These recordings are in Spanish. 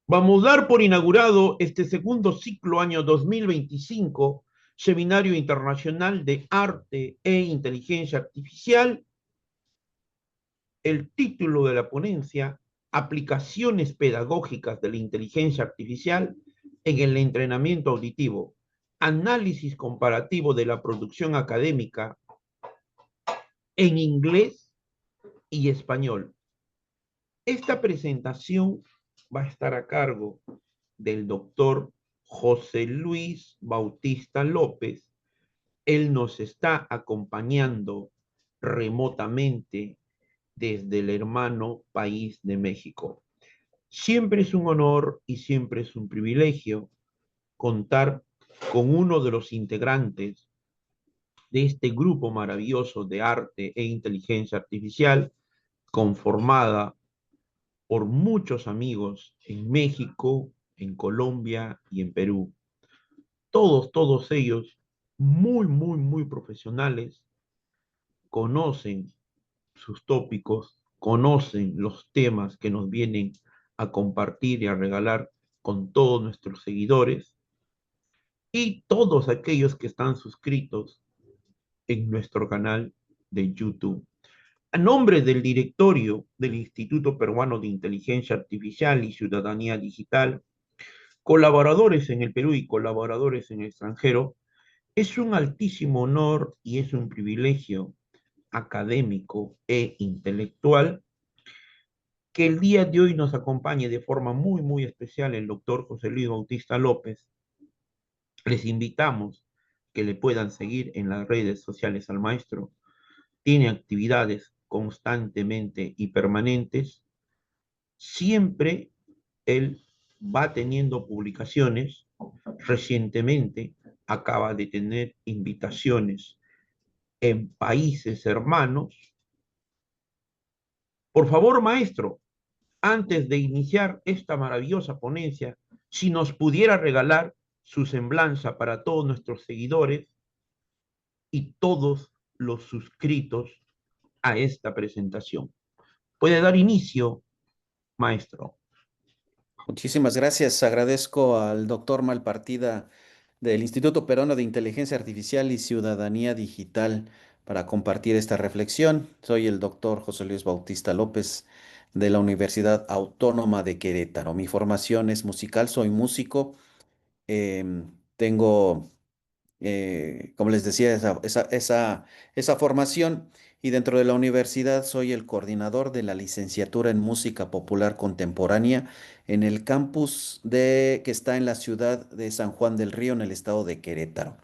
Vamos a dar por inaugurado este segundo ciclo año 2025, Seminario Internacional de Arte e Inteligencia Artificial. El título de la ponencia, Aplicaciones pedagógicas de la inteligencia artificial en el entrenamiento auditivo, análisis comparativo de la producción académica en inglés y español. Esta presentación va a estar a cargo del doctor José Luis Bautista López. Él nos está acompañando remotamente desde el hermano país de México. Siempre es un honor y siempre es un privilegio contar con uno de los integrantes de este grupo maravilloso de arte e inteligencia artificial, conformada por muchos amigos en México, en Colombia y en Perú. Todos ellos muy profesionales, conocen sus tópicos, conocen los temas que nos vienen a compartir y a regalar con todos nuestros seguidores y todos aquellos que están suscritos en nuestro canal de YouTube. A nombre del directorio del Instituto Peruano de Inteligencia Artificial y Ciudadanía Digital, colaboradores en el Perú y colaboradores en el extranjero, es un altísimo honor y es un privilegio académico e intelectual que el día de hoy nos acompañe de forma muy especial el doctor José Luis Bautista López. Les invitamos que le puedan seguir en las redes sociales al maestro. Tiene actividades constantemente y permanentes. Siempre él va teniendo publicaciones. Recientemente acaba de tener invitaciones en países hermanos. Por favor, maestro, antes de iniciar esta maravillosa ponencia, si nos pudiera regalar su semblanza para todos nuestros seguidores y todos los suscritos a esta presentación. Puede dar inicio, maestro. Muchísimas gracias. Agradezco al doctor Malpartida del Instituto Peruano de Inteligencia Artificial y Ciudadanía Digital para compartir esta reflexión. Soy el doctor José Luis Bautista López de la Universidad Autónoma de Querétaro. Mi formación es musical, soy músico. Tengo como les decía, esa formación. Y dentro de la universidad soy el coordinador de la licenciatura en música popular contemporánea en el campus que está en la ciudad de San Juan del Río, en el estado de Querétaro.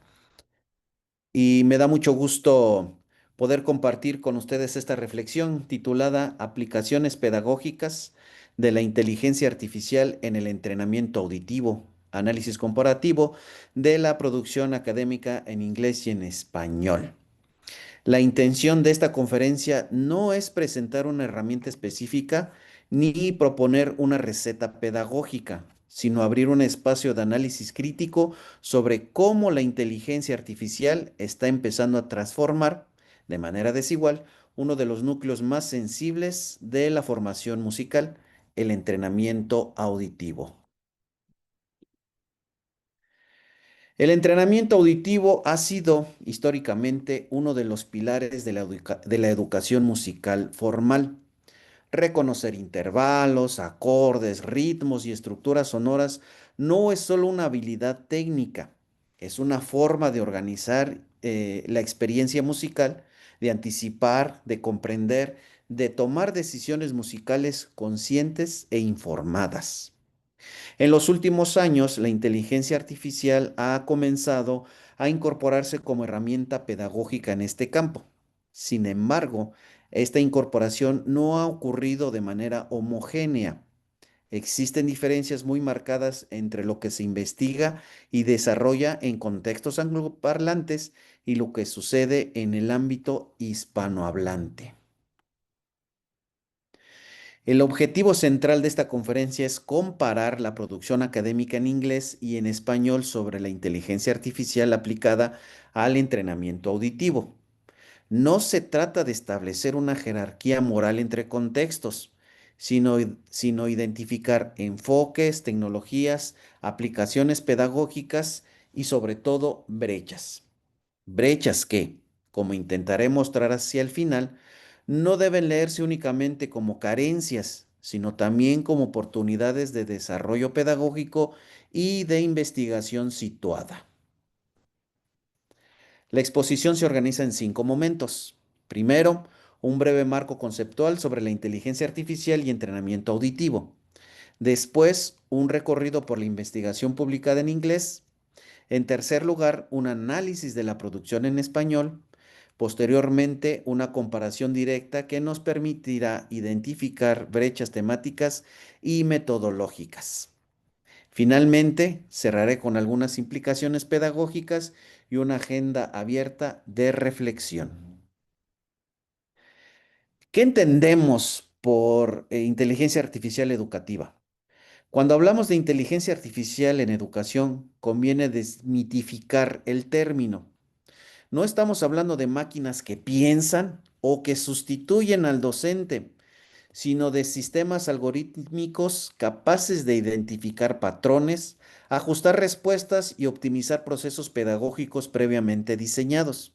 Y me da mucho gusto poder compartir con ustedes esta reflexión titulada Aplicaciones pedagógicas de la inteligencia artificial en el entrenamiento auditivo, análisis comparativo de la producción académica en inglés y en español. La intención de esta conferencia no es presentar una herramienta específica ni proponer una receta pedagógica, sino abrir un espacio de análisis crítico sobre cómo la inteligencia artificial está empezando a transformar de manera desigual uno de los núcleos más sensibles de la formación musical, el entrenamiento auditivo. El entrenamiento auditivo ha sido históricamente uno de los pilares de la educación musical formal. Reconocer intervalos, acordes, ritmos y estructuras sonoras no es solo una habilidad técnica, es una forma de organizar la experiencia musical, de anticipar, de comprender, de tomar decisiones musicales conscientes e informadas. En los últimos años, la inteligencia artificial ha comenzado a incorporarse como herramienta pedagógica en este campo. Sin embargo, esta incorporación no ha ocurrido de manera homogénea. Existen diferencias muy marcadas entre lo que se investiga y desarrolla en contextos angloparlantes y lo que sucede en el ámbito hispanohablante. El objetivo central de esta conferencia es comparar la producción académica en inglés y en español sobre la inteligencia artificial aplicada al entrenamiento auditivo. No se trata de establecer una jerarquía moral entre contextos, sino identificar enfoques, tecnologías, aplicaciones pedagógicas y sobre todo brechas. Brechas que, como intentaré mostrar hacia el final, no deben leerse únicamente como carencias, sino también como oportunidades de desarrollo pedagógico y de investigación situada. La exposición se organiza en 5 momentos. Primero, un breve marco conceptual sobre la inteligencia artificial y entrenamiento auditivo. Después, un recorrido por la investigación publicada en inglés. En tercer lugar, un análisis de la producción en español. Posteriormente, una comparación directa que nos permitirá identificar brechas temáticas y metodológicas. Finalmente, cerraré con algunas implicaciones pedagógicas y una agenda abierta de reflexión. ¿Qué entendemos por inteligencia artificial educativa? Cuando hablamos de inteligencia artificial en educación, conviene desmitificar el término. No estamos hablando de máquinas que piensan o que sustituyen al docente, sino de sistemas algorítmicos capaces de identificar patrones, ajustar respuestas y optimizar procesos pedagógicos previamente diseñados.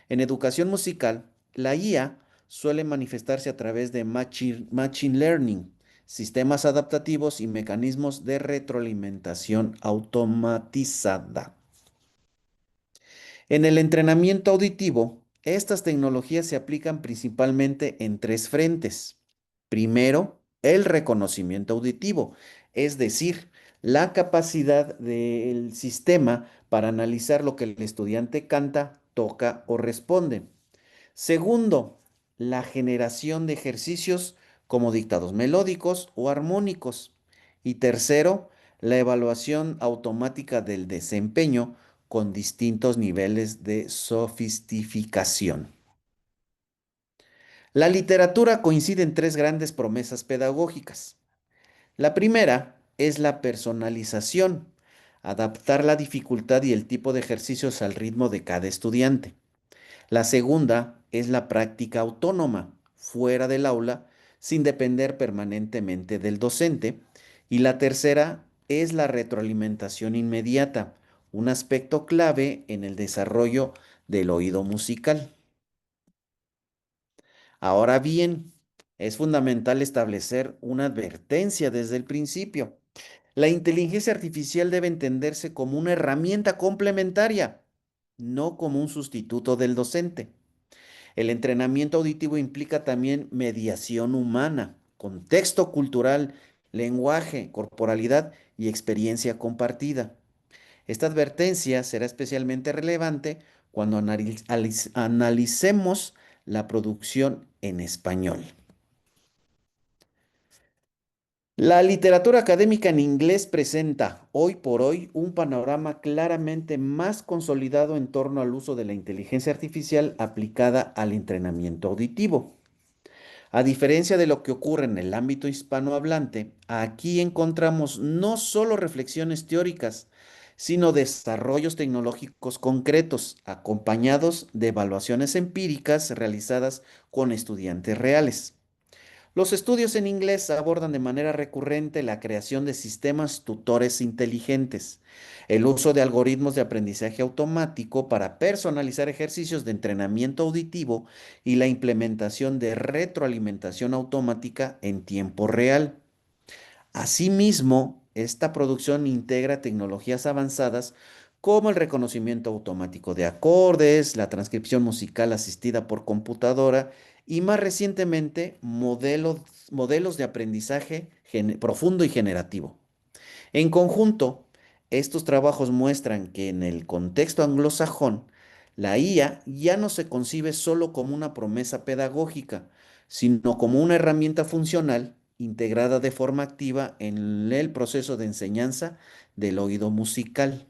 En educación musical, la IA suele manifestarse a través de machine learning, sistemas adaptativos y mecanismos de retroalimentación automatizada. En el entrenamiento auditivo, estas tecnologías se aplican principalmente en 3 frentes. Primero, el reconocimiento auditivo, es decir, la capacidad del sistema para analizar lo que el estudiante canta, toca o responde. Segundo, la generación de ejercicios como dictados melódicos o armónicos. Y tercero, la evaluación automática del desempeño con distintos niveles de sofisticación. La literatura coincide en 3 grandes promesas pedagógicas. La primera es la personalización, adaptar la dificultad y el tipo de ejercicios al ritmo de cada estudiante. La segunda es la práctica autónoma, fuera del aula, sin depender permanentemente del docente. Y la tercera es la retroalimentación inmediata, un aspecto clave en el desarrollo del oído musical. Ahora bien, es fundamental establecer una advertencia desde el principio. La inteligencia artificial debe entenderse como una herramienta complementaria, no como un sustituto del docente. El entrenamiento auditivo implica también mediación humana, contexto cultural, lenguaje, corporalidad y experiencia compartida. Esta advertencia será especialmente relevante cuando analicemos la producción en español. La literatura académica en inglés presenta hoy por hoy un panorama claramente más consolidado en torno al uso de la inteligencia artificial aplicada al entrenamiento auditivo. A diferencia de lo que ocurre en el ámbito hispanohablante, aquí encontramos no solo reflexiones teóricas, sino desarrollos tecnológicos concretos, acompañados de evaluaciones empíricas realizadas con estudiantes reales. Los estudios en inglés abordan de manera recurrente la creación de sistemas tutores inteligentes, el uso de algoritmos de aprendizaje automático para personalizar ejercicios de entrenamiento auditivo y la implementación de retroalimentación automática en tiempo real. Asimismo, esta producción integra tecnologías avanzadas como el reconocimiento automático de acordes, la transcripción musical asistida por computadora y más recientemente modelos de aprendizaje profundo y generativo. En conjunto, estos trabajos muestran que en el contexto anglosajón, la IA ya no se concibe solo como una promesa pedagógica, sino como una herramienta funcional integrada de forma activa en el proceso de enseñanza del oído musical.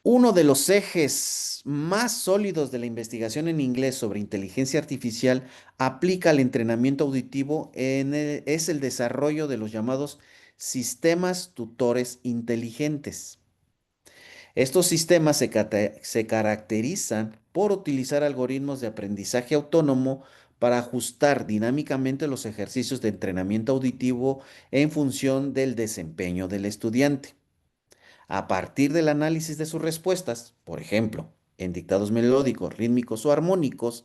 Uno de los ejes más sólidos de la investigación en inglés sobre inteligencia artificial aplica al entrenamiento auditivo es el desarrollo de los llamados sistemas tutores inteligentes. Estos sistemas se caracterizan por utilizar algoritmos de aprendizaje autónomo para ajustar dinámicamente los ejercicios de entrenamiento auditivo en función del desempeño del estudiante. A partir del análisis de sus respuestas, por ejemplo, en dictados melódicos, rítmicos o armónicos,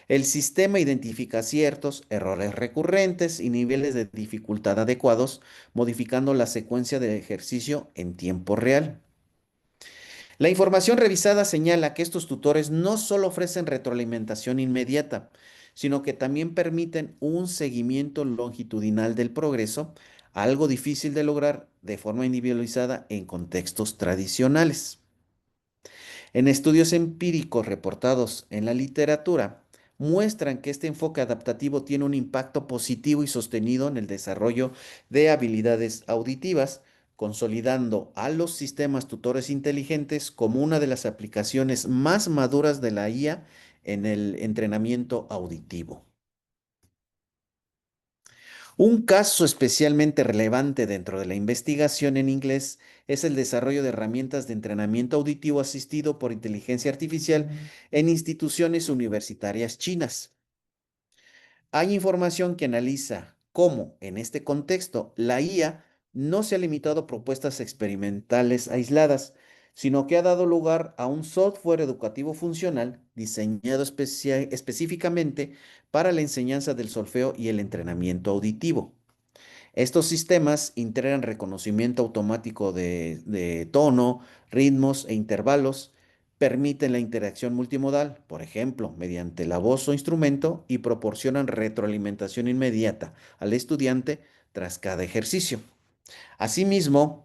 el sistema identifica ciertos errores recurrentes y niveles de dificultad adecuados, modificando la secuencia de ejercicio en tiempo real. La información revisada señala que estos tutores no solo ofrecen retroalimentación inmediata, sino que también permiten un seguimiento longitudinal del progreso, algo difícil de lograr de forma individualizada en contextos tradicionales. En estudios empíricos reportados en la literatura, muestran que este enfoque adaptativo tiene un impacto positivo y sostenido en el desarrollo de habilidades auditivas, consolidando a los sistemas tutores inteligentes como una de las aplicaciones más maduras de la IA en el entrenamiento auditivo. Un caso especialmente relevante dentro de la investigación en inglés es el desarrollo de herramientas de entrenamiento auditivo asistido por inteligencia artificial en instituciones universitarias chinas. Hay información que analiza cómo, en este contexto, la IA no se ha limitado a propuestas experimentales aisladas, sino que ha dado lugar a un software educativo funcional diseñado específicamente para la enseñanza del solfeo y el entrenamiento auditivo. Estos sistemas integran reconocimiento automático de tono, ritmos e intervalos, permiten la interacción multimodal, por ejemplo, mediante la voz o instrumento, y proporcionan retroalimentación inmediata al estudiante tras cada ejercicio. Asimismo,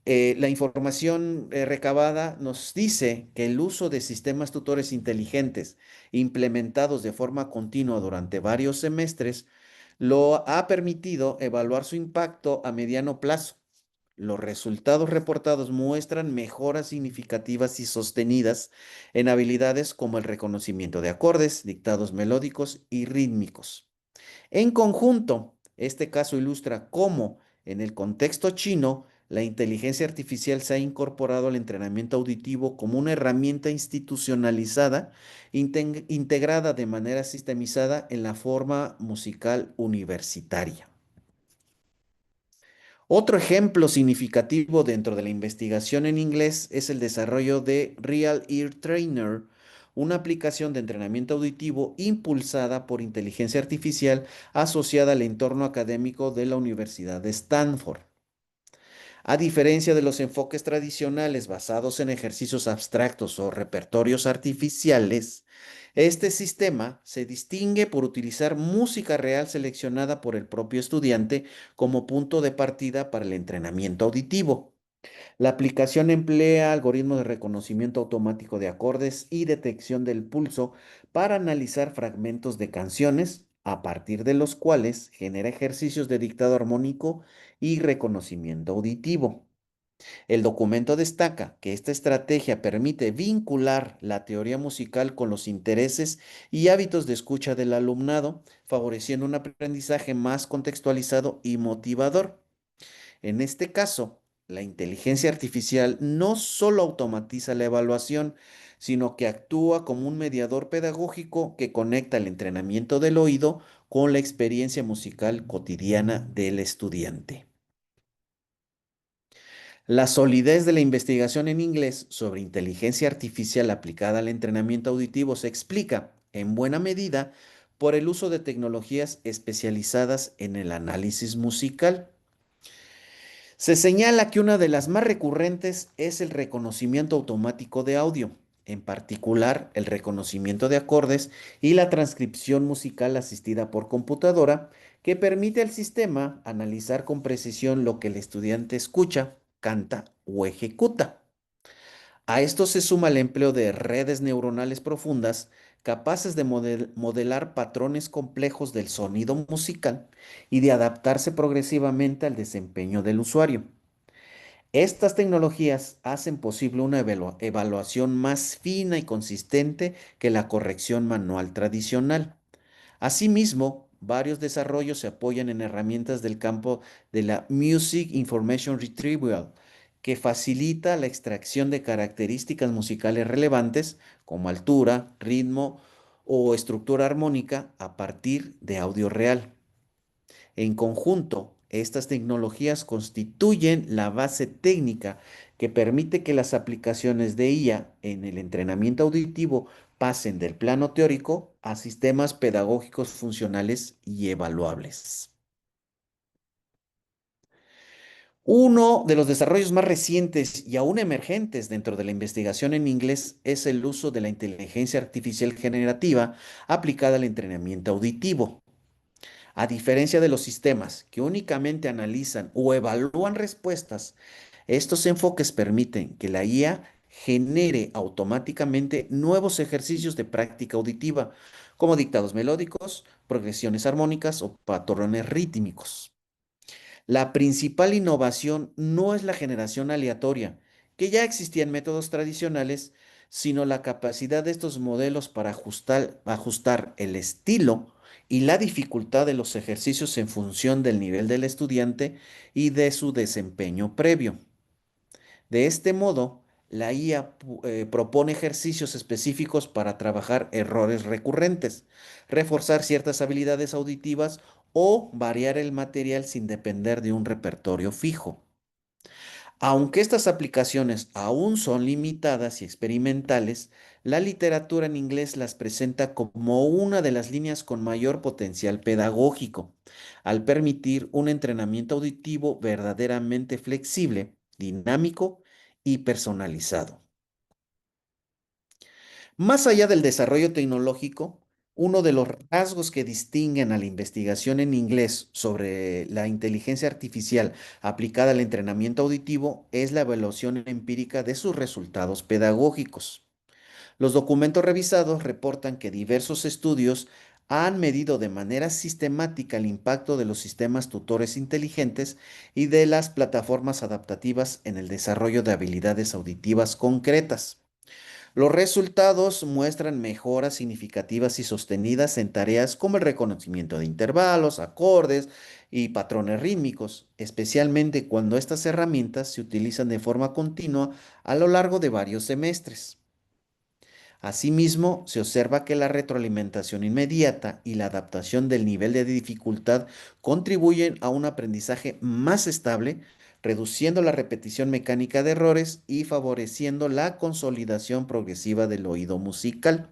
la información recabada nos dice que el uso de sistemas tutores inteligentes implementados de forma continua durante varios semestres lo ha permitido evaluar su impacto a mediano plazo. Los resultados reportados muestran mejoras significativas y sostenidas en habilidades como el reconocimiento de acordes, dictados melódicos y rítmicos. En conjunto, este caso ilustra cómo, en el contexto chino, la inteligencia artificial se ha incorporado al entrenamiento auditivo como una herramienta institucionalizada, integrada de manera sistemizada en la forma musical universitaria. Otro ejemplo significativo dentro de la investigación en inglés es el desarrollo de Real Ear Trainer, una aplicación de entrenamiento auditivo impulsada por inteligencia artificial asociada al entorno académico de la Universidad de Stanford. A diferencia de los enfoques tradicionales basados en ejercicios abstractos o repertorios artificiales, este sistema se distingue por utilizar música real seleccionada por el propio estudiante como punto de partida para el entrenamiento auditivo. La aplicación emplea algoritmos de reconocimiento automático de acordes y detección del pulso para analizar fragmentos de canciones, a partir de los cuales genera ejercicios de dictado armónico y reconocimiento auditivo. El documento destaca que esta estrategia permite vincular la teoría musical con los intereses y hábitos de escucha del alumnado, favoreciendo un aprendizaje más contextualizado y motivador. En este caso, la inteligencia artificial no solo automatiza la evaluación, sino que actúa como un mediador pedagógico que conecta el entrenamiento del oído con la experiencia musical cotidiana del estudiante. La solidez de la investigación en inglés sobre inteligencia artificial aplicada al entrenamiento auditivo se explica, en buena medida, por el uso de tecnologías especializadas en el análisis musical. Se señala que una de las más recurrentes es el reconocimiento automático de audio, en particular el reconocimiento de acordes y la transcripción musical asistida por computadora, que permite al sistema analizar con precisión lo que el estudiante escucha, canta o ejecuta. A esto se suma el empleo de redes neuronales profundas capaces de modelar patrones complejos del sonido musical y de adaptarse progresivamente al desempeño del usuario. Estas tecnologías hacen posible una evaluación más fina y consistente que la corrección manual tradicional. Asimismo, varios desarrollos se apoyan en herramientas del campo de la Music Information Retrieval, que facilita la extracción de características musicales relevantes como altura, ritmo o estructura armónica a partir de audio real. En conjunto, estas tecnologías constituyen la base técnica que permite que las aplicaciones de IA en el entrenamiento auditivo pasen del plano teórico a sistemas pedagógicos funcionales y evaluables. Uno de los desarrollos más recientes y aún emergentes dentro de la investigación en inglés es el uso de la inteligencia artificial generativa aplicada al entrenamiento auditivo. A diferencia de los sistemas que únicamente analizan o evalúan respuestas, estos enfoques permiten que la IA genere automáticamente nuevos ejercicios de práctica auditiva, como dictados melódicos, progresiones armónicas o patrones rítmicos. La principal innovación no es la generación aleatoria, que ya existía en métodos tradicionales, sino la capacidad de estos modelos para ajustar el estilo y la dificultad de los ejercicios en función del nivel del estudiante y de su desempeño previo. De este modo, la IA propone ejercicios específicos para trabajar errores recurrentes, reforzar ciertas habilidades auditivas o variar el material sin depender de un repertorio fijo. Aunque estas aplicaciones aún son limitadas y experimentales, la literatura en inglés las presenta como una de las líneas con mayor potencial pedagógico, al permitir un entrenamiento auditivo verdaderamente flexible, dinámico y personalizado. Más allá del desarrollo tecnológico, uno de los rasgos que distinguen a la investigación en inglés sobre la inteligencia artificial aplicada al entrenamiento auditivo es la evaluación empírica de sus resultados pedagógicos. Los documentos revisados reportan que diversos estudios han medido de manera sistemática el impacto de los sistemas tutores inteligentes y de las plataformas adaptativas en el desarrollo de habilidades auditivas concretas. Los resultados muestran mejoras significativas y sostenidas en tareas como el reconocimiento de intervalos, acordes y patrones rítmicos, especialmente cuando estas herramientas se utilizan de forma continua a lo largo de varios semestres. Asimismo, se observa que la retroalimentación inmediata y la adaptación del nivel de dificultad contribuyen a un aprendizaje más estable, reduciendo la repetición mecánica de errores y favoreciendo la consolidación progresiva del oído musical.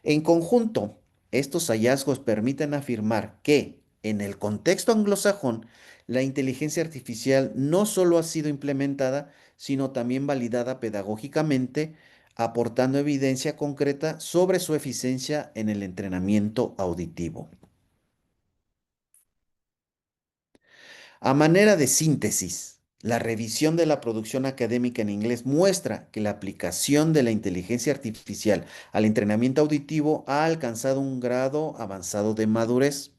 En conjunto, estos hallazgos permiten afirmar que, en el contexto anglosajón, la inteligencia artificial no solo ha sido implementada, sino también validada pedagógicamente, aportando evidencia concreta sobre su eficiencia en el entrenamiento auditivo. A manera de síntesis, la revisión de la producción académica en inglés muestra que la aplicación de la inteligencia artificial al entrenamiento auditivo ha alcanzado un grado avanzado de madurez.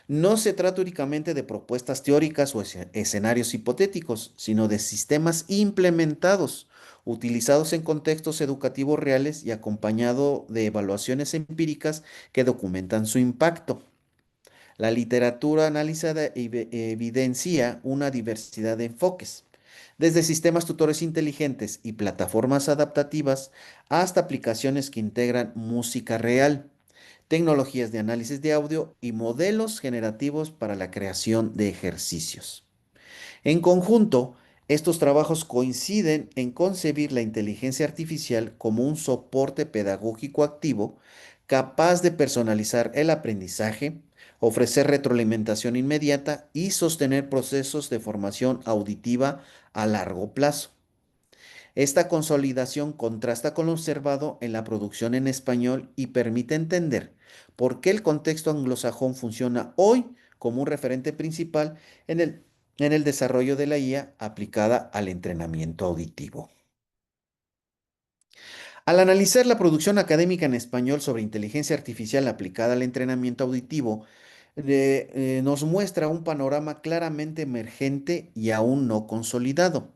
No se trata únicamente de propuestas teóricas o escenarios hipotéticos, sino de sistemas implementados, utilizados en contextos educativos reales y acompañado de evaluaciones empíricas que documentan su impacto. La literatura analizada evidencia una diversidad de enfoques, desde sistemas tutores inteligentes y plataformas adaptativas hasta aplicaciones que integran música real, tecnologías de análisis de audio y modelos generativos para la creación de ejercicios. En conjunto, estos trabajos coinciden en concebir la inteligencia artificial como un soporte pedagógico activo capaz de personalizar el aprendizaje, ofrecer retroalimentación inmediata y sostener procesos de formación auditiva a largo plazo. Esta consolidación contrasta con lo observado en la producción en español y permite entender por qué el contexto anglosajón funciona hoy como un referente principal en el desarrollo de la IA aplicada al entrenamiento auditivo. Al analizar la producción académica en español sobre inteligencia artificial aplicada al entrenamiento auditivo, nos muestra un panorama claramente emergente y aún no consolidado.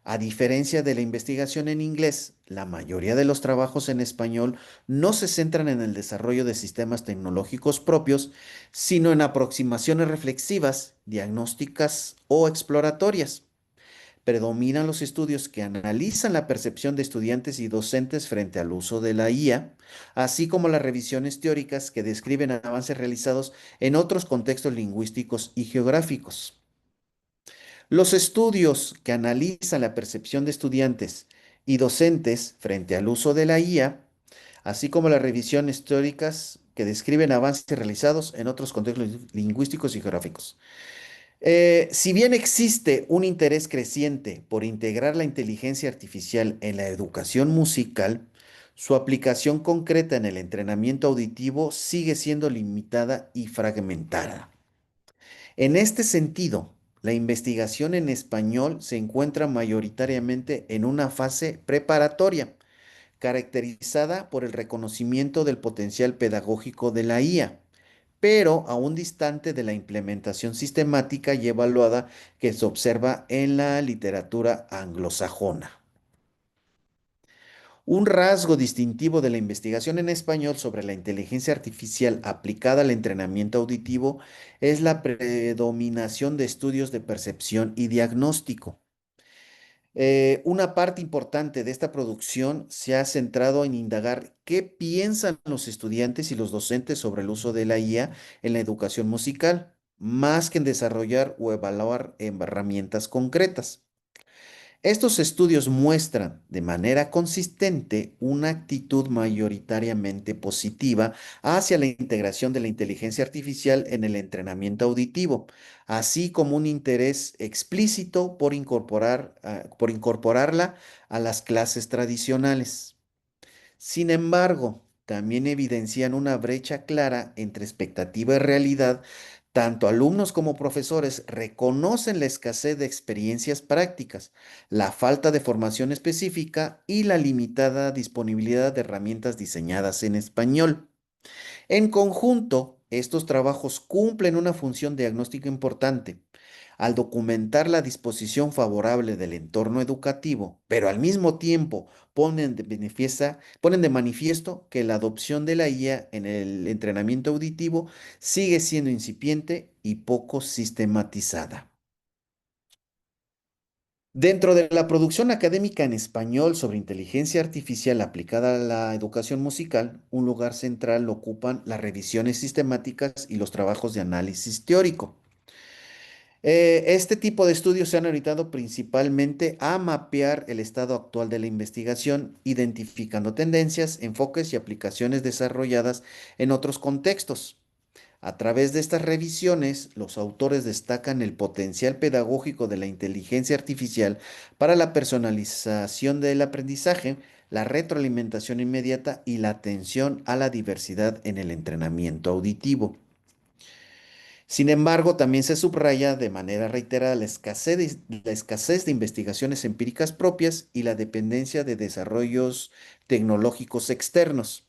A diferencia de la investigación en inglés, la mayoría de los trabajos en español no se centran en el desarrollo de sistemas tecnológicos propios, sino en aproximaciones reflexivas, diagnósticas o exploratorias. predominan los estudios que analizan la percepción de estudiantes y docentes frente al uso de la IA, así como las revisiones teóricas que describen avances realizados en otros contextos lingüísticos y geográficos. Los estudios que analizan la percepción de estudiantes y docentes frente al uso de la IA, así como las revisiones teóricas que describen avances realizados en otros contextos lingüísticos y geográficos. Si bien existe un interés creciente por integrar la inteligencia artificial en la educación musical, su aplicación concreta en el entrenamiento auditivo sigue siendo limitada y fragmentada. En este sentido, la investigación en español se encuentra mayoritariamente en una fase preparatoria, caracterizada por el reconocimiento del potencial pedagógico de la IA, pero aún distante de la implementación sistemática y evaluada que se observa en la literatura anglosajona. Un rasgo distintivo de la investigación en español sobre la inteligencia artificial aplicada al entrenamiento auditivo es la predominación de estudios de percepción y diagnóstico. Una parte importante de esta producción se ha centrado en indagar qué piensan los estudiantes y los docentes sobre el uso de la IA en la educación musical, más que en desarrollar o evaluar herramientas concretas. Estos estudios muestran de manera consistente una actitud mayoritariamente positiva hacia la integración de la inteligencia artificial en el entrenamiento auditivo, así como un interés explícito por incorporarla a las clases tradicionales. Sin embargo, también evidencian una brecha clara entre expectativa y realidad. Tanto alumnos como profesores reconocen la escasez de experiencias prácticas, la falta de formación específica y la limitada disponibilidad de herramientas diseñadas en español. En conjunto, estos trabajos cumplen una función diagnóstica importante al documentar la disposición favorable del entorno educativo, pero al mismo tiempo ponen de manifiesto que la adopción de la IA en el entrenamiento auditivo sigue siendo incipiente y poco sistematizada. Dentro de la producción académica en español sobre inteligencia artificial aplicada a la educación musical, un lugar central lo ocupan las revisiones sistemáticas y los trabajos de análisis teórico. Este tipo de estudios se han orientado principalmente a mapear el estado actual de la investigación, identificando tendencias, enfoques y aplicaciones desarrolladas en otros contextos. A través de estas revisiones, los autores destacan el potencial pedagógico de la inteligencia artificial para la personalización del aprendizaje, la retroalimentación inmediata y la atención a la diversidad en el entrenamiento auditivo. Sin embargo, también se subraya de manera reiterada la escasez de investigaciones empíricas propias y la dependencia de desarrollos tecnológicos externos.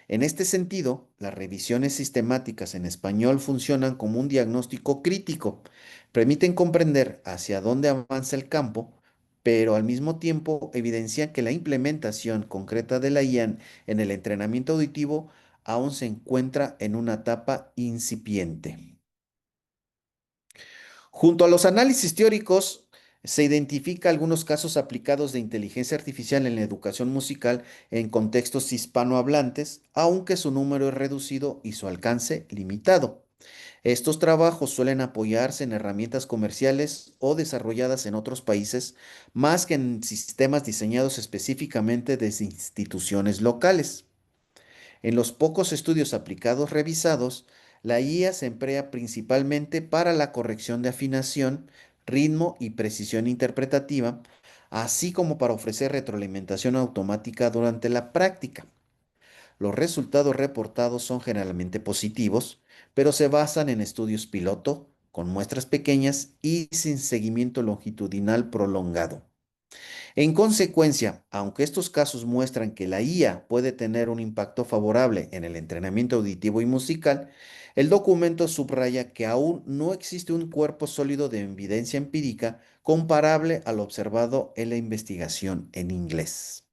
En este sentido, las revisiones sistemáticas en español funcionan como un diagnóstico crítico, permiten comprender hacia dónde avanza el campo, pero al mismo tiempo evidencian que la implementación concreta de la IAN en el entrenamiento auditivo aún se encuentra en una etapa incipiente. Junto a los análisis teóricos, se identifica algunos casos aplicados de inteligencia artificial en la educación musical en contextos hispanohablantes, aunque su número es reducido y su alcance limitado. Estos trabajos suelen apoyarse en herramientas comerciales o desarrolladas en otros países, más que en sistemas diseñados específicamente desde instituciones locales. En los pocos estudios aplicados revisados, la IA se emplea principalmente para la corrección de afinación, ritmo y precisión interpretativa, así como para ofrecer retroalimentación automática durante la práctica. Los resultados reportados son generalmente positivos, pero se basan en estudios piloto, con muestras pequeñas y sin seguimiento longitudinal prolongado. En consecuencia, aunque estos casos muestran que la IA puede tener un impacto favorable en el entrenamiento auditivo y musical, el documento subraya que aún no existe un cuerpo sólido de evidencia empírica comparable al observado en la investigación en inglés.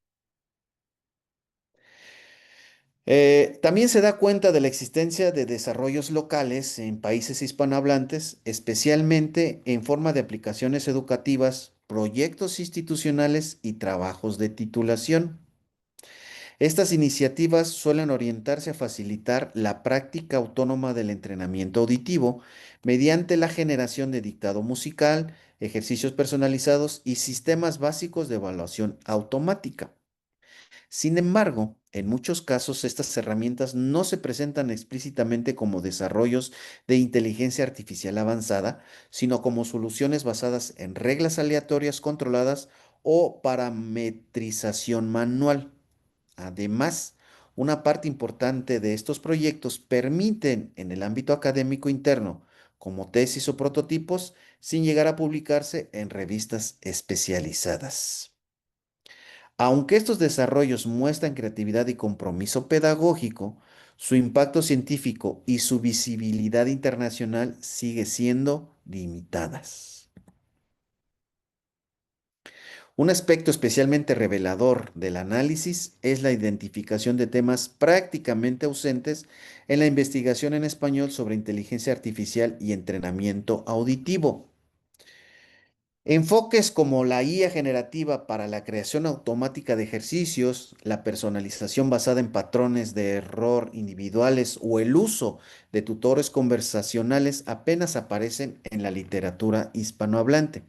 También se da cuenta de la existencia de desarrollos locales en países hispanohablantes, especialmente en forma de aplicaciones educativas proyectos institucionales y trabajos de titulación. Estas iniciativas suelen orientarse a facilitar la práctica autónoma del entrenamiento auditivo mediante la generación de dictado musical, ejercicios personalizados y sistemas básicos de evaluación automática. Sin embargo, en muchos casos estas herramientas no se presentan explícitamente como desarrollos de inteligencia artificial avanzada, sino como soluciones basadas en reglas aleatorias controladas o parametrización manual. Además, una parte importante de estos proyectos permiten en el ámbito académico interno, como tesis o prototipos, sin llegar a publicarse en revistas especializadas. Aunque estos desarrollos muestran creatividad y compromiso pedagógico, su impacto científico y su visibilidad internacional sigue siendo limitadas. Un aspecto especialmente revelador del análisis es la identificación de temas prácticamente ausentes en la investigación en español sobre inteligencia artificial y entrenamiento auditivo. Enfoques como la IA generativa para la creación automática de ejercicios, la personalización basada en patrones de error individuales o el uso de tutores conversacionales apenas aparecen en la literatura hispanohablante.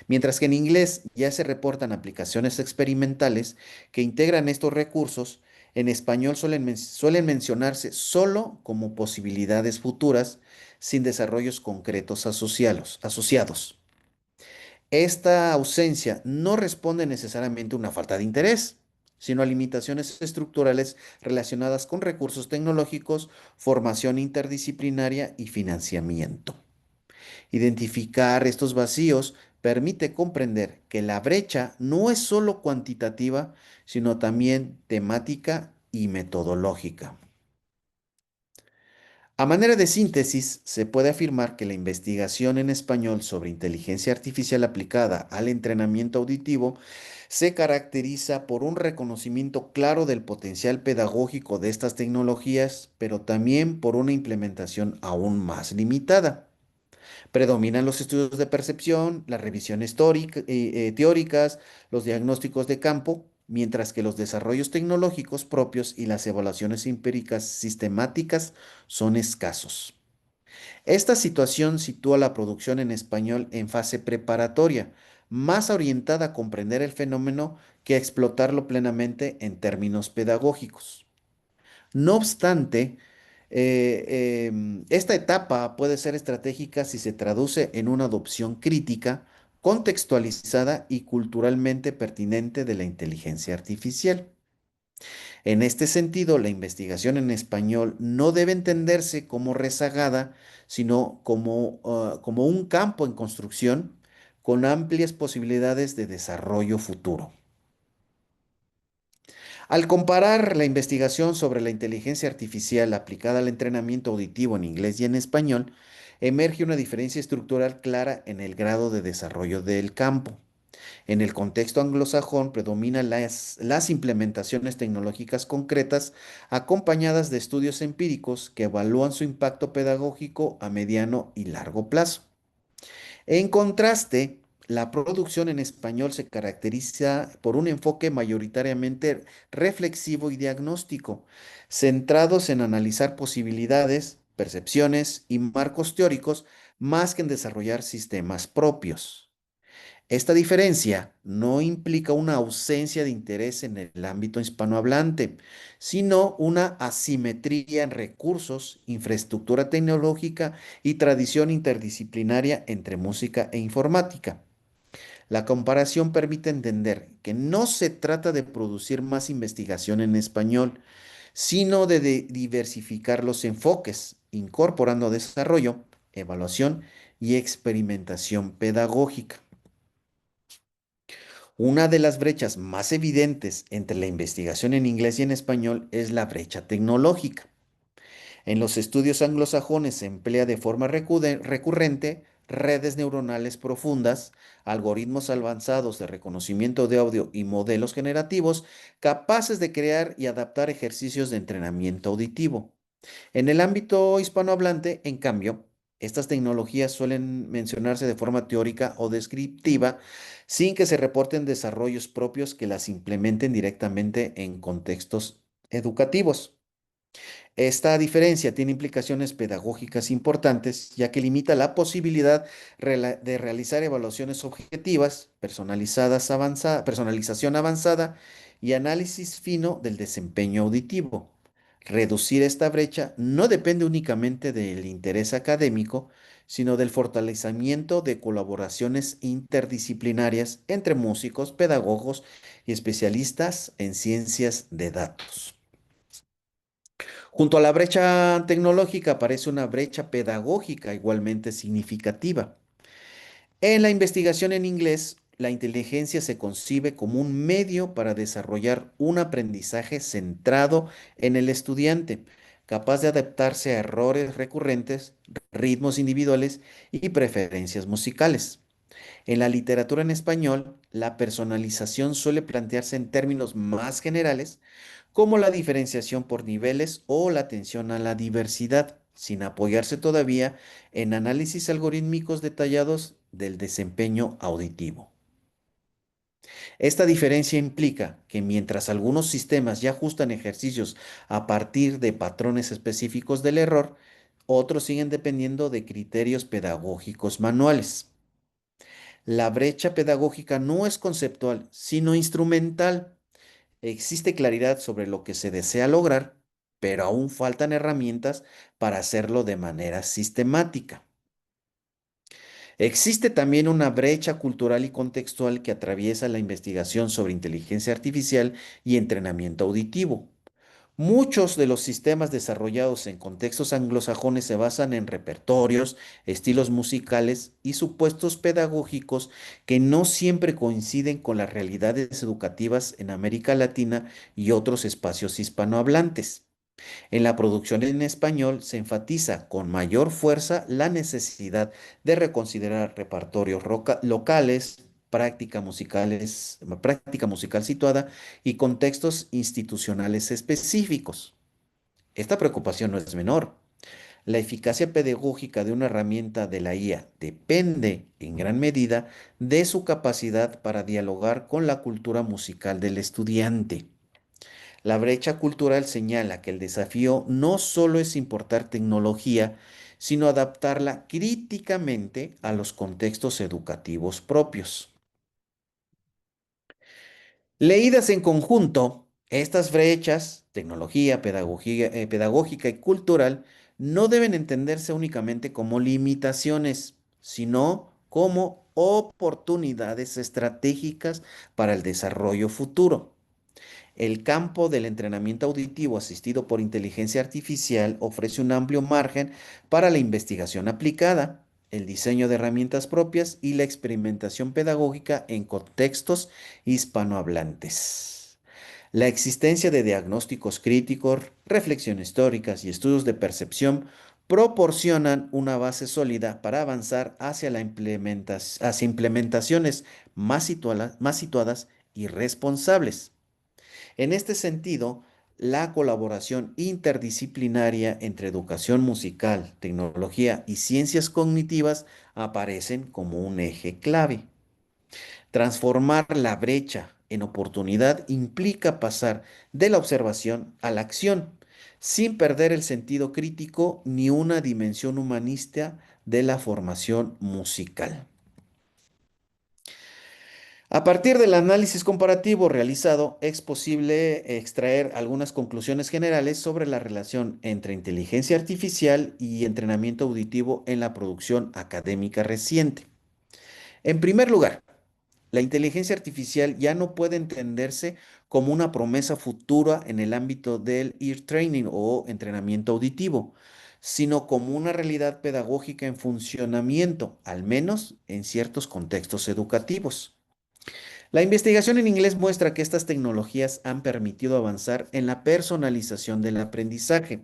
Mientras que en inglés ya se reportan aplicaciones experimentales que integran estos recursos, en español suelen mencionarse solo como posibilidades futuras, sin desarrollos concretos asociados. Esta ausencia no responde necesariamente a una falta de interés, sino a limitaciones estructurales relacionadas con recursos tecnológicos, formación interdisciplinaria y financiamiento. Identificar estos vacíos permite comprender que la brecha no es solo cuantitativa, sino también temática y metodológica. A manera de síntesis, se puede afirmar que la investigación en español sobre inteligencia artificial aplicada al entrenamiento auditivo se caracteriza por un reconocimiento claro del potencial pedagógico de estas tecnologías, pero también por una implementación aún más limitada. Predominan los estudios de percepción, las revisiones teóricas, los diagnósticos de campo, mientras que los desarrollos tecnológicos propios y las evaluaciones empíricas sistemáticas son escasos. Esta situación sitúa la producción en español en fase preparatoria, más orientada a comprender el fenómeno que a explotarlo plenamente en términos pedagógicos. No obstante, esta etapa puede ser estratégica si se traduce en una adopción crítica, contextualizada y culturalmente pertinente de la inteligencia artificial. En este sentido, la investigación en español no debe entenderse como rezagada, sino como un campo en construcción con amplias posibilidades de desarrollo futuro. Al comparar la investigación sobre la inteligencia artificial aplicada al entrenamiento auditivo en inglés y en español, emerge una diferencia estructural clara en el grado de desarrollo del campo. En el contexto anglosajón predominan las implementaciones tecnológicas concretas acompañadas de estudios empíricos que evalúan su impacto pedagógico a mediano y largo plazo. En contraste, la producción en español se caracteriza por un enfoque mayoritariamente reflexivo y diagnóstico, centrados en analizar posibilidades, percepciones y marcos teóricos más que en desarrollar sistemas propios. Esta diferencia no implica una ausencia de interés en el ámbito hispanohablante, sino una asimetría en recursos, infraestructura tecnológica y tradición interdisciplinaria entre música e informática. La comparación permite entender que no se trata de producir más investigación en español, sino de diversificar los enfoques, incorporando desarrollo, evaluación y experimentación pedagógica. Una de las brechas más evidentes entre la investigación en inglés y en español es la brecha tecnológica. En los estudios anglosajones se emplea de forma recurrente redes neuronales profundas, algoritmos avanzados de reconocimiento de audio y modelos generativos capaces de crear y adaptar ejercicios de entrenamiento auditivo. En el ámbito hispanohablante, en cambio, Estas tecnologías suelen mencionarse de forma teórica o descriptiva sin que se reporten desarrollos propios que las implementen directamente en contextos educativos. Esta diferencia tiene implicaciones pedagógicas importantes, ya que limita la posibilidad de realizar evaluaciones objetivas, personalización avanzada y análisis fino del desempeño auditivo. Reducir esta brecha no depende únicamente del interés académico, sino del fortalecimiento de colaboraciones interdisciplinarias entre músicos, pedagogos y especialistas en ciencias de datos. Junto a la brecha tecnológica aparece una brecha pedagógica igualmente significativa. En la investigación en inglés, la inteligencia se concibe como un medio para desarrollar un aprendizaje centrado en el estudiante, capaz de adaptarse a errores recurrentes, ritmos individuales y preferencias musicales. En la literatura en español, la personalización suele plantearse en términos más generales, como la diferenciación por niveles o la atención a la diversidad, sin apoyarse todavía en análisis algorítmicos detallados del desempeño auditivo. Esta diferencia implica que mientras algunos sistemas ya ajustan ejercicios a partir de patrones específicos del error, otros siguen dependiendo de criterios pedagógicos manuales. La brecha pedagógica no es conceptual, sino instrumental. Existe claridad sobre lo que se desea lograr, pero aún faltan herramientas para hacerlo de manera sistemática. Existe también una brecha cultural y contextual que atraviesa la investigación sobre inteligencia artificial y entrenamiento auditivo. Muchos de los sistemas desarrollados en contextos anglosajones se basan en repertorios, estilos musicales y supuestos pedagógicos que no siempre coinciden con las realidades educativas en América Latina y otros espacios hispanohablantes. En la producción en español se enfatiza con mayor fuerza la necesidad de reconsiderar repertorios locales, práctica musical situada y contextos institucionales específicos. Esta preocupación no es menor. La eficacia pedagógica de una herramienta de la IA depende en gran medida de su capacidad para dialogar con la cultura musical del estudiante. La brecha cultural señala que el desafío no solo es importar tecnología, sino adaptarla críticamente a los contextos educativos propios. Leídas en conjunto, estas brechas, tecnología, pedagógica y cultural, no deben entenderse únicamente como limitaciones, sino como oportunidades estratégicas para el desarrollo futuro. El campo del entrenamiento auditivo asistido por inteligencia artificial ofrece un amplio margen para la investigación aplicada, el diseño de herramientas propias y la experimentación pedagógica en contextos hispanohablantes. La existencia de diagnósticos críticos, reflexiones históricas y estudios de percepción proporcionan una base sólida para avanzar hacia, hacia implementaciones más situadas y responsables. En este sentido, la colaboración interdisciplinaria entre educación musical, tecnología y ciencias cognitivas aparecen como un eje clave. Transformar la brecha en oportunidad implica pasar de la observación a la acción, sin perder el sentido crítico ni una dimensión humanista de la formación musical. A partir del análisis comparativo realizado, es posible extraer algunas conclusiones generales sobre la relación entre inteligencia artificial y entrenamiento auditivo en la producción académica reciente. En primer lugar, la inteligencia artificial ya no puede entenderse como una promesa futura en el ámbito del ear training o entrenamiento auditivo, sino como una realidad pedagógica en funcionamiento, al menos en ciertos contextos educativos. La investigación en inglés muestra que estas tecnologías han permitido avanzar en la personalización del aprendizaje,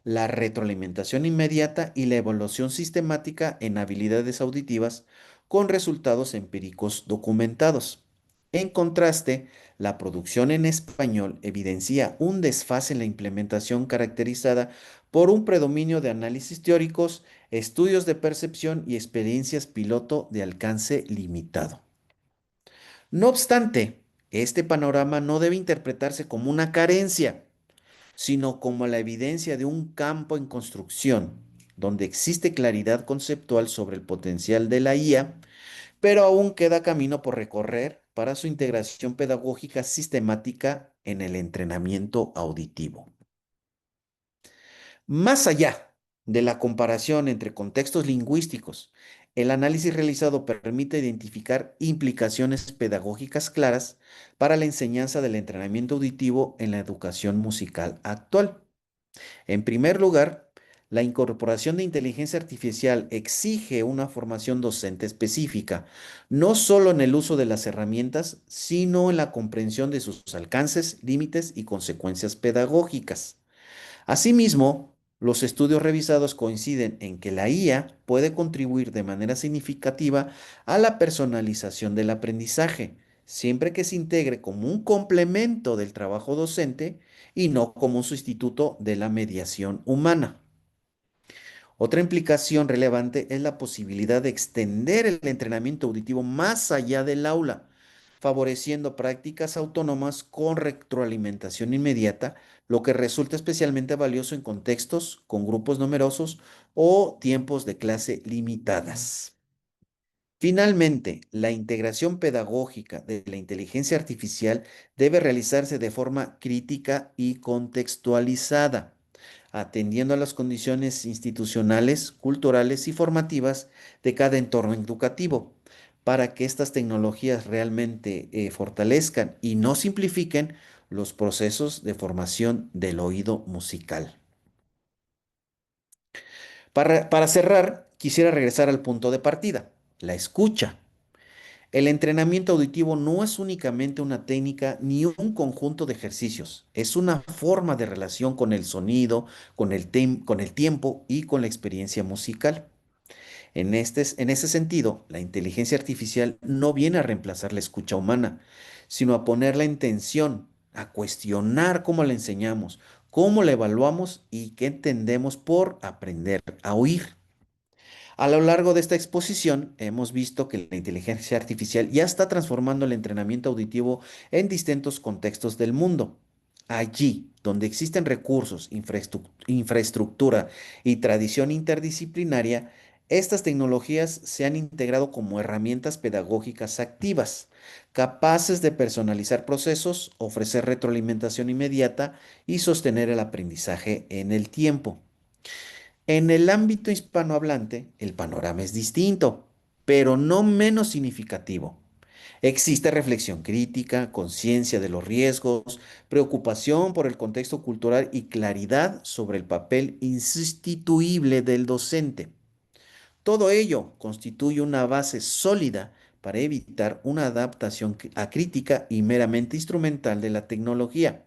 la retroalimentación inmediata y la evaluación sistemática en habilidades auditivas con resultados empíricos documentados. En contraste, la producción en español evidencia un desfase en la implementación caracterizada por un predominio de análisis teóricos estudios de percepción y experiencias piloto de alcance limitado. No obstante, este panorama no debe interpretarse como una carencia, sino como la evidencia de un campo en construcción, donde existe claridad conceptual sobre el potencial de la IA, pero aún queda camino por recorrer para su integración pedagógica sistemática en el entrenamiento auditivo. Más allá de la comparación entre contextos lingüísticos, el análisis realizado permite identificar implicaciones pedagógicas claras para la enseñanza del entrenamiento auditivo en la educación musical actual. En primer lugar, la incorporación de inteligencia artificial exige una formación docente específica, no solo en el uso de las herramientas, sino en la comprensión de sus alcances, límites y consecuencias pedagógicas. Asimismo, los estudios revisados coinciden en que la IA puede contribuir de manera significativa a la personalización del aprendizaje, siempre que se integre como un complemento del trabajo docente y no como un sustituto de la mediación humana. Otra implicación relevante es la posibilidad de extender el entrenamiento auditivo más allá del aula, favoreciendo prácticas autónomas con retroalimentación inmediata, lo que resulta especialmente valioso en contextos con grupos numerosos o tiempos de clase limitadas. Finalmente, la integración pedagógica de la inteligencia artificial debe realizarse de forma crítica y contextualizada, atendiendo a las condiciones institucionales, culturales y formativas de cada entorno educativo, para que estas tecnologías realmente fortalezcan y no simplifiquen los procesos de formación del oído musical. Para cerrar, quisiera regresar al punto de partida, la escucha. El entrenamiento auditivo no es únicamente una técnica ni un conjunto de ejercicios, es una forma de relación con el sonido, con el tiempo y con la experiencia musical. En ese sentido, la inteligencia artificial no viene a reemplazar la escucha humana, sino a ponerla en tensión, a cuestionar cómo la enseñamos, cómo la evaluamos y qué entendemos por aprender a oír. A lo largo de esta exposición hemos visto que la inteligencia artificial ya está transformando el entrenamiento auditivo en distintos contextos del mundo. Allí, donde existen recursos, infraestructura y tradición interdisciplinaria, estas tecnologías se han integrado como herramientas pedagógicas activas, capaces de personalizar procesos, ofrecer retroalimentación inmediata y sostener el aprendizaje en el tiempo. En el ámbito hispanohablante, el panorama es distinto, pero no menos significativo. Existe reflexión crítica, conciencia de los riesgos, preocupación por el contexto cultural y claridad sobre el papel insustituible del docente. Todo ello constituye una base sólida para evitar una adaptación acrítica y meramente instrumental de la tecnología.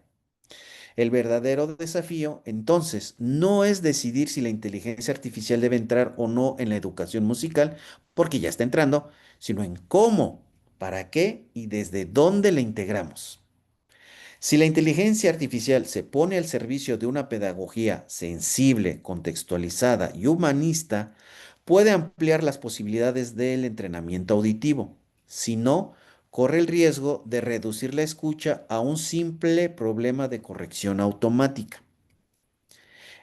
El verdadero desafío, entonces, no es decidir si la inteligencia artificial debe entrar o no en la educación musical, porque ya está entrando, sino en cómo, para qué y desde dónde la integramos. Si la inteligencia artificial se pone al servicio de una pedagogía sensible, contextualizada y humanista, puede ampliar las posibilidades del entrenamiento auditivo. Si no, corre el riesgo de reducir la escucha a un simple problema de corrección automática.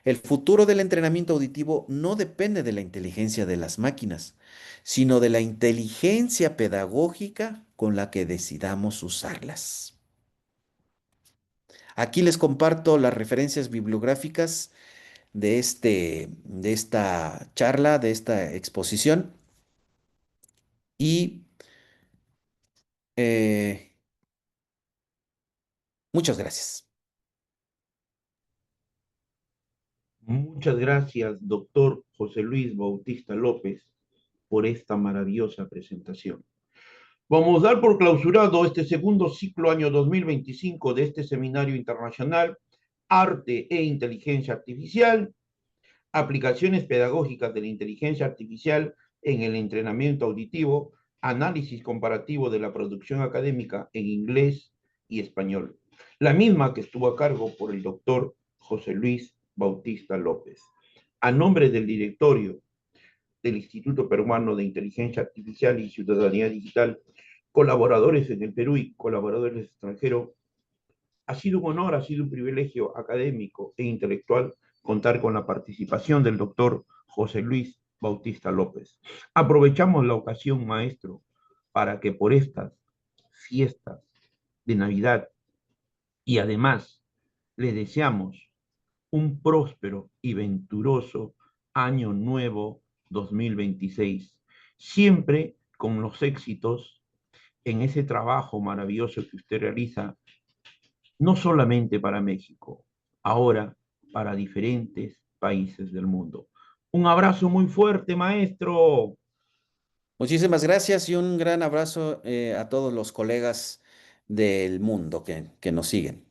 El futuro del entrenamiento auditivo no depende de la inteligencia de las máquinas, sino de la inteligencia pedagógica con la que decidamos usarlas. Aquí les comparto las referencias bibliográficas de esta charla, de esta exposición. Y eh, muchas gracias. Muchas gracias, doctor José Luis Bautista López, por esta maravillosa presentación. Vamos a dar por clausurado este segundo ciclo año 2025 de este seminario internacional Arte e Inteligencia Artificial, aplicaciones pedagógicas de la inteligencia artificial en el entrenamiento auditivo, análisis comparativo de la producción académica en inglés y español. La misma que estuvo a cargo por el doctor José Luis Bautista López. A nombre del directorio del Instituto Peruano de Inteligencia Artificial y Ciudadanía Digital, colaboradores en el Perú y colaboradores extranjeros, ha sido un honor, ha sido un privilegio académico e intelectual contar con la participación del doctor José Luis Bautista López. Aprovechamos la ocasión, maestro, para que por estas fiestas de Navidad y además le deseamos un próspero y venturoso año nuevo 2026, siempre con los éxitos en ese trabajo maravilloso que usted realiza, no solamente para México, ahora para diferentes países del mundo. Un abrazo muy fuerte, maestro. Muchísimas gracias y un gran abrazo a todos los colegas del mundo que nos siguen.